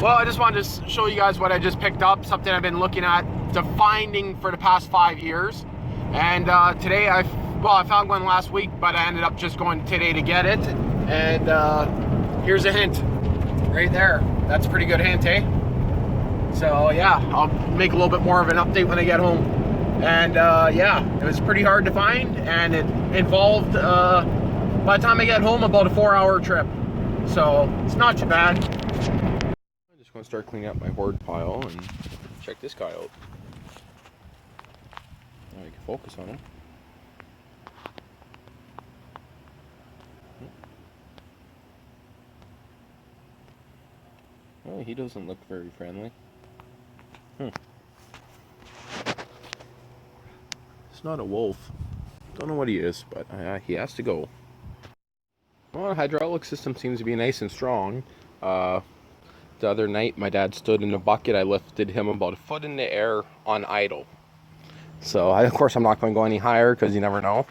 Well, I just wanted to show you guys what I just picked up, something I've been looking at, finding for the past 5 years. And today I found one last week, but I ended up just going today to get it. And here's a hint right there. That's a pretty good hint, eh? So yeah, I'll make a little bit more of an update when I get home. And yeah, it was pretty hard to find, and it involved, by the time I get home, about a 4-hour trip. So it's not too bad. I'm just going to start cleaning up my hoard pile and check this guy out. Now I can focus on him. Oh, he doesn't look very friendly. It's not a wolf. Don't know what he is, but he has to go. Well, the hydraulic system seems to be nice and strong. The other night, my dad stood in a bucket. I lifted him about a foot in the air on idle. So, of course, I'm not going to go any higher because you never know.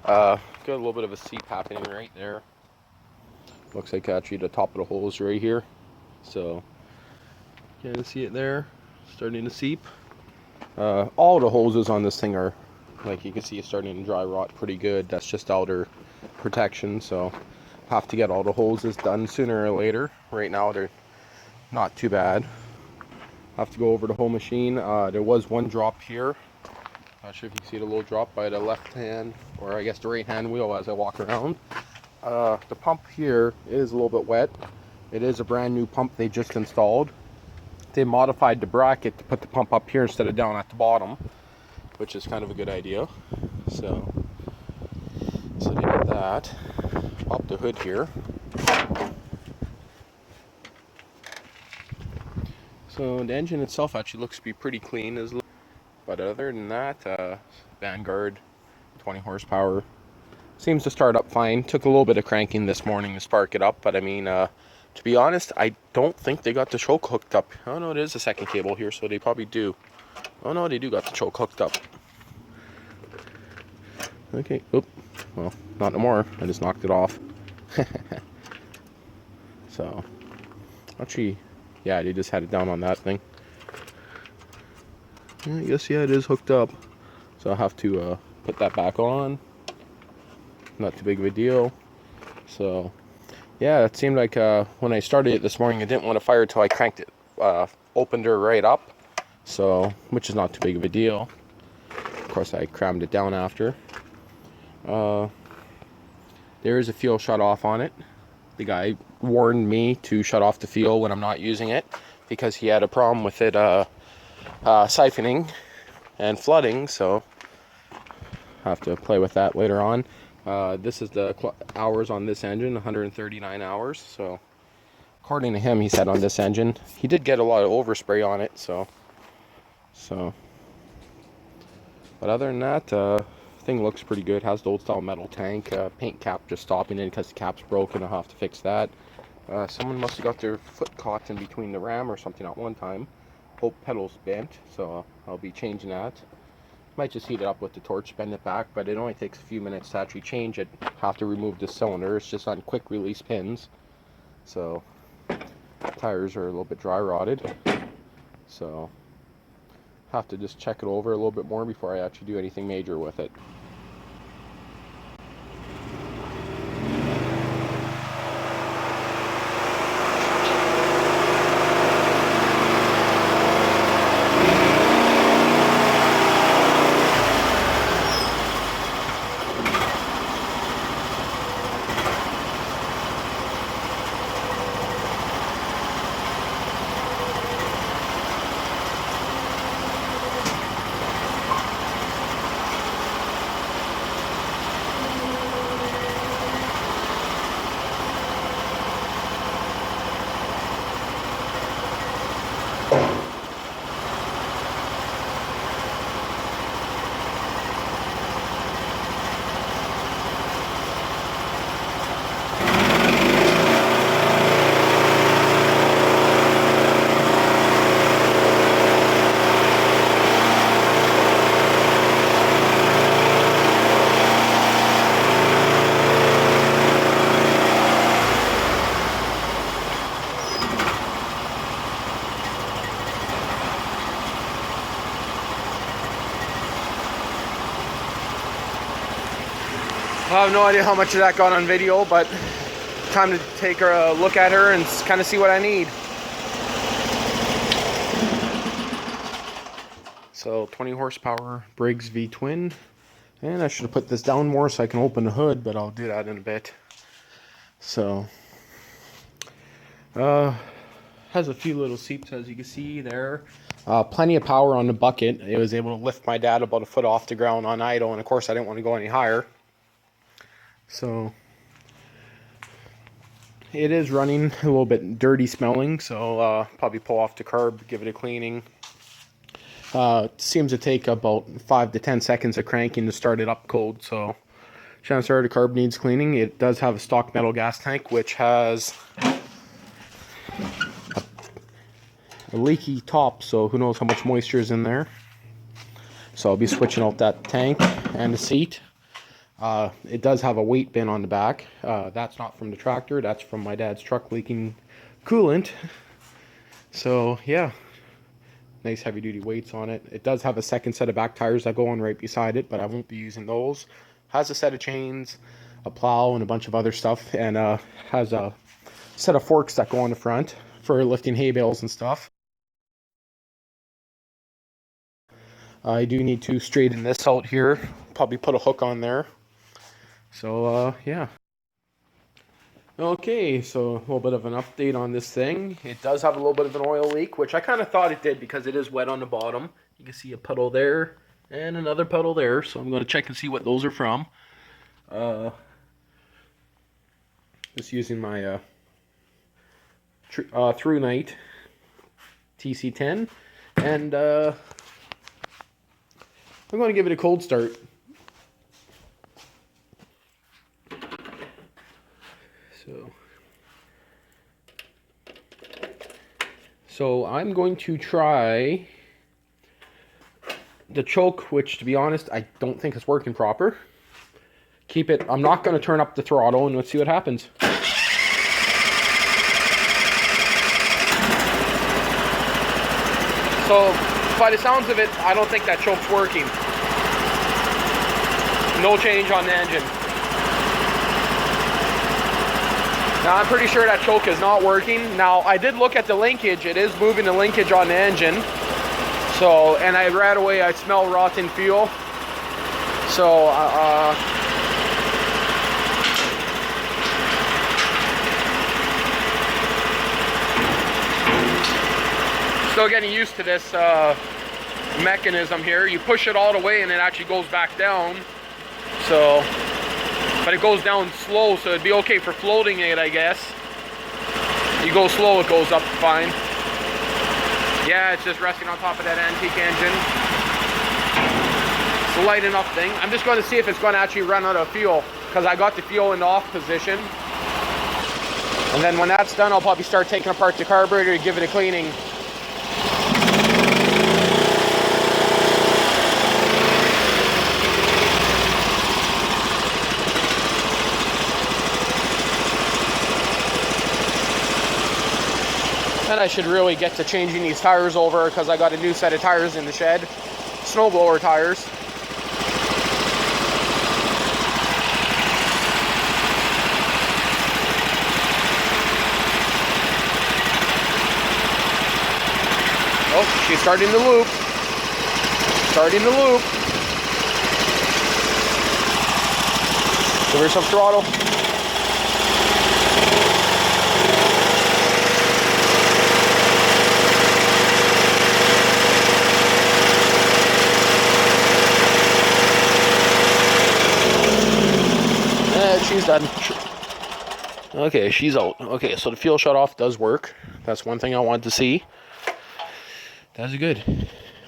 Got a little bit of a seep happening right there. Looks like actually the top of the hole is right here. So, you can see it there, starting to seep. All the hoses on this thing are, like you can see, it's starting to dry rot pretty good. That's just outer protection, so have to get all the hoses done sooner or later. Right now they're not too bad. Have to go over the whole machine. There was one drop here. Not sure if you can see the little drop by the left hand, or I guess the right hand wheel as I walk around. The pump here is a little bit wet. It is a brand new pump they just installed. They modified the bracket to put the pump up here instead of down at the bottom, which is kind of a good idea. So they did that. Pop the hood here. So the engine itself actually looks to be pretty clean, but other than that, Vanguard, 20 horsepower, seems to start up fine. Took a little bit of cranking this morning to spark it up, but I mean, to be honest, I don't think they got the choke hooked up. Oh no, it is a second cable here, so they probably do. Oh no, they do got the choke hooked up. Okay, oop. Well, not no more. I just knocked it off. So, actually, yeah, they just had it down on that thing. I guess, yeah, it is hooked up. So I'll have to put that back on. Not too big of a deal. So, yeah, it seemed like when I started it this morning, I didn't want to fire until I cranked it, opened her right up. So, which is not too big of a deal. Of course, I crammed it down after. There is a fuel shut off on it. The guy warned me to shut off the fuel when I'm not using it because he had a problem with it siphoning and flooding, so I have to play with that later on. This is the hours on this engine, 139 hours. So according to him, he said on this engine, he did get a lot of overspray on it. So but other than that, thing looks pretty good. Has the old style metal tank. Paint cap just stopping in because the cap's broken. I'll have to fix that. Someone must have got their foot caught in between the ram or something at one time. Both pedals bent, so I'll be changing that. Might just heat it up with the torch, bend it back, but it only takes a few minutes to actually change it. Have to remove the cylinder. It's just on quick release pins. So tires are a little bit dry rotted. So have to just check it over a little bit more before I actually do anything major with it. I have no idea how much of that got on video, but time to take a look at her and kind of see what I need. So 20 horsepower Briggs VTwin. And I should have put this down more so I can open the hood, but I'll do that in a bit. So, has a few little seeps as you can see there. Plenty of power on the bucket. It was able to lift my dad about a foot off the ground on idle, and of course I didn't want to go any higher. So, it is running a little bit dirty smelling, so probably pull off the carb, give it a cleaning. Seems to take about 5 to 10 seconds of cranking to start it up cold, so chances are the carb needs cleaning. It does have a stock metal gas tank, which has a leaky top, so who knows how much moisture is in there. So I'll be switching out that tank and the seat. It does have a weight bin on the back. That's not from the tractor, that's from my dad's truck leaking coolant. So yeah, nice heavy duty weights on it. It does have a second set of back tires that go on right beside it, but I won't be using those. Has a set of chains, a plow, and a bunch of other stuff, and has a set of forks that go on the front for lifting hay bales and stuff. I do need to straighten this out here, probably put a hook on there. So yeah. Okay, so a little bit of an update on this thing. It does have a little bit of an oil leak, which I kind of thought it did because it is wet on the bottom. You can see a puddle there and another puddle there, so I'm going to check and see what those are from. Just using my Through Night TC10, and I'm going to give it a cold start. So I'm going to try the choke, which to be honest, I don't think is working proper. Keep it, I'm not going to turn up the throttle, and let's see what happens. So by the sounds of it, I don't think that choke's working. No change on the engine. Now I'm pretty sure that choke is not working. Now I did look at the linkage, it is moving the linkage on the engine. So, and right away I smell rotten fuel. So, still getting used to this mechanism here. You push it all the way and it actually goes back down. So, but it goes down slow, so it'd be okay for floating it, I guess. You go slow, it goes up fine. Yeah, it's just resting on top of that antique engine. It's a light enough thing. I'm just going to see if it's going to actually run out of fuel, because I got the fuel in the off position. And then when that's done, I'll probably start taking apart the carburetor to give it a cleaning. And I should really get to changing these tires over, because I got a new set of tires in the shed. Snowblower tires. Oh, she's starting to loop. Starting to loop. Give her some throttle. She's done. Okay, she's out. Okay, so the fuel shut off does work. That's one thing I wanted to see. That's good.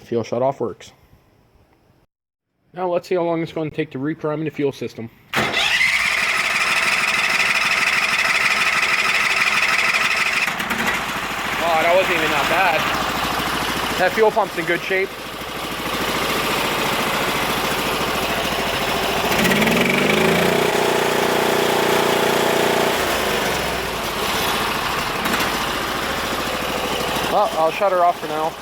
Fuel shut off works. Now let's see how long it's going to take to reprime the fuel system. Oh, that wasn't even that bad. That fuel pump's in good shape. Well, I'll shut her off for now.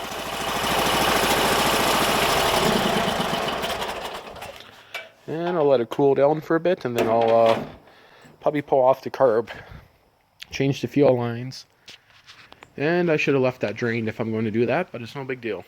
And I'll let it cool down for a bit, and then I'll probably pull off the carb, change the fuel lines. And I should have left that drained if I'm going to do that, but it's no big deal.